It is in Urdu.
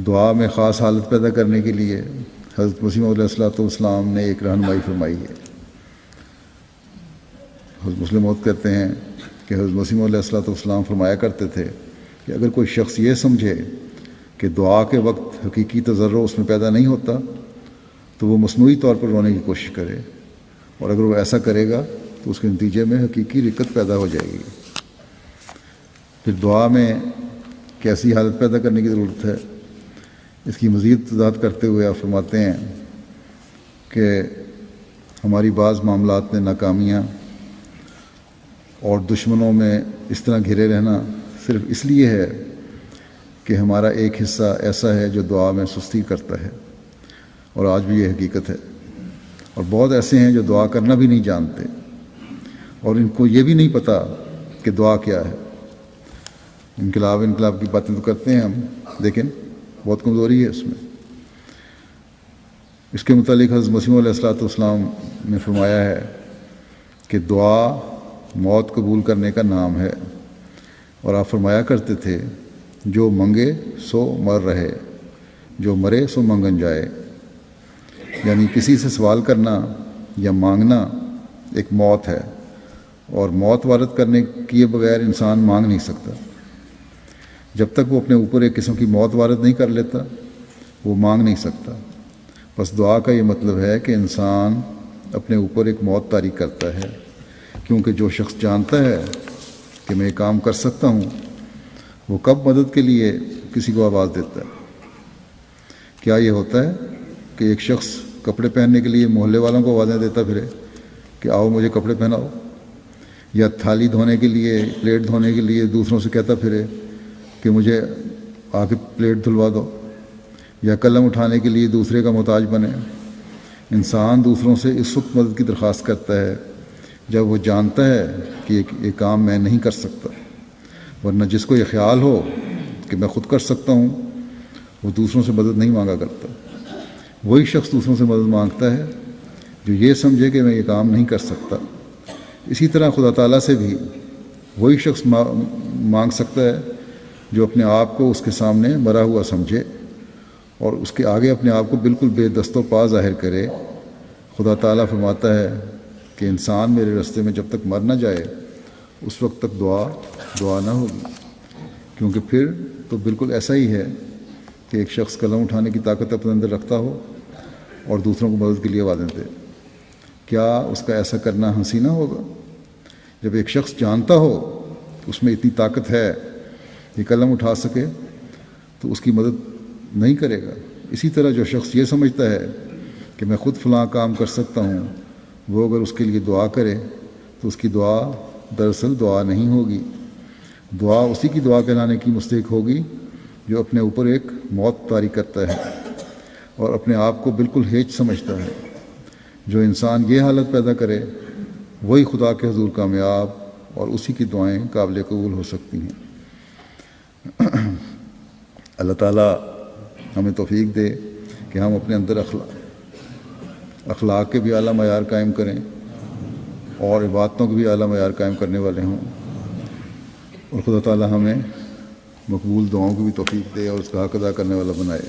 دعا میں خاص حالت پیدا کرنے کے لیے حضرت مسیح موعود علیہ السلام نے ایک رہنمائی فرمائی ہے۔ حضرت مسلم موعود کہتے ہیں کہ حضرت مسیح موعود علیہ السلام فرمایا کرتے تھے کہ اگر کوئی شخص یہ سمجھے کہ دعا کے وقت حقیقی تضرع اس میں پیدا نہیں ہوتا تو وہ مصنوعی طور پر رونے کی کوشش کرے، اور اگر وہ ایسا کرے گا تو اس کے نتیجے میں حقیقی رقت پیدا ہو جائے گی۔ پھر دعا میں کیسی حالت پیدا کرنے کی ضرورت ہے، اس کی مزید وضاحت کرتے ہوئے آپ فرماتے ہیں کہ ہماری بعض معاملات میں ناکامیاں اور دشمنوں میں اس طرح گھرے رہنا صرف اس لیے ہے کہ ہمارا ایک حصہ ایسا ہے جو دعا میں سستی کرتا ہے، اور آج بھی یہ حقیقت ہے۔ اور بہت ایسے ہیں جو دعا کرنا بھی نہیں جانتے، اور ان کو یہ بھی نہیں پتہ کہ دعا کیا ہے۔ انقلاب کی باتیں تو کرتے ہیں ہم، لیکن بہت کمزوری ہے اس میں۔ اس کے متعلق حضرت مسیح علیہ السلام نے فرمایا ہے کہ دعا موت قبول کرنے کا نام ہے، اور آپ فرمایا کرتے تھے جو منگے سو مر رہے، جو مرے سو منگن جائے۔ یعنی کسی سے سوال کرنا یا مانگنا ایک موت ہے، اور موت وارد کرنے کیے بغیر انسان مانگ نہیں سکتا۔ جب تک وہ اپنے اوپر ایک قسم کی موت وارد نہیں کر لیتا وہ مانگ نہیں سکتا۔ بس دعا کا یہ مطلب ہے کہ انسان اپنے اوپر ایک موت طاری کرتا ہے، کیونکہ جو شخص جانتا ہے کہ میں یہ کام کر سکتا ہوں وہ کب مدد کے لیے کسی کو آواز دیتا ہے۔ کیا یہ ہوتا ہے کہ ایک شخص کپڑے پہننے کے لیے محلے والوں کو آوازیں دیتا پھرے کہ آؤ مجھے کپڑے پہناؤ، یا تھالی دھونے کے لیے، پلیٹ دھونے کے لیے دوسروں سے کہتا پھرے کہ مجھے آ کے پلیٹ دھلوا دو، یا قلم اٹھانے کے لیے دوسرے کا محتاج بنے۔ انسان دوسروں سے اس وقت مدد کی درخواست کرتا ہے جب وہ جانتا ہے کہ یہ کام میں نہیں کر سکتا، ورنہ جس کو یہ خیال ہو کہ میں خود کر سکتا ہوں وہ دوسروں سے مدد نہیں مانگا کرتا۔ وہی شخص دوسروں سے مدد مانگتا ہے جو یہ سمجھے کہ میں یہ کام نہیں کر سکتا۔ اسی طرح خدا تعالیٰ سے بھی وہی شخص مانگ سکتا ہے جو اپنے آپ کو اس کے سامنے مرا ہوا سمجھے اور اس کے آگے اپنے آپ کو بالکل بے دست و پا ظاہر کرے۔ خدا تعالیٰ فرماتا ہے کہ انسان میرے راستے میں جب تک مر نہ جائے اس وقت تک دعا نہ ہوگی، کیونکہ پھر تو بالکل ایسا ہی ہے کہ ایک شخص قلم اٹھانے کی طاقت اپنے اندر رکھتا ہو اور دوسروں کو مدد کے لیے آوازیں دے۔ کیا اس کا ایسا کرنا ہنسی نہ ہوگا؟ جب ایک شخص جانتا ہو اس میں اتنی طاقت ہے کہ قلم اٹھا سکے تو اس کی مدد نہیں کرے گا۔ اسی طرح جو شخص یہ سمجھتا ہے کہ میں خود فلاں کام کر سکتا ہوں، وہ اگر اس کے لیے دعا کرے تو اس کی دعا دراصل دعا نہیں ہوگی۔ دعا اسی کی دعا کہلانے کی مستحق ہوگی جو اپنے اوپر ایک موت طاری کرتا ہے اور اپنے آپ کو بالکل ہیچ سمجھتا ہے۔ جو انسان یہ حالت پیدا کرے وہی خدا کے حضور کامیاب اور اسی کی دعائیں قابل قبول ہو سکتی ہیں۔ اللہ تعالیٰ ہمیں توفیق دے کہ ہم اپنے اندر اخلاق کے بھی اعلیٰ معیار قائم کریں اور عبادتوں کے بھی اعلیٰ معیار قائم کرنے والے ہوں، اور خدا تعالیٰ ہمیں مقبول دعاؤں کی بھی توفیق دے اور اس کا حق ادا کرنے والا بنائے۔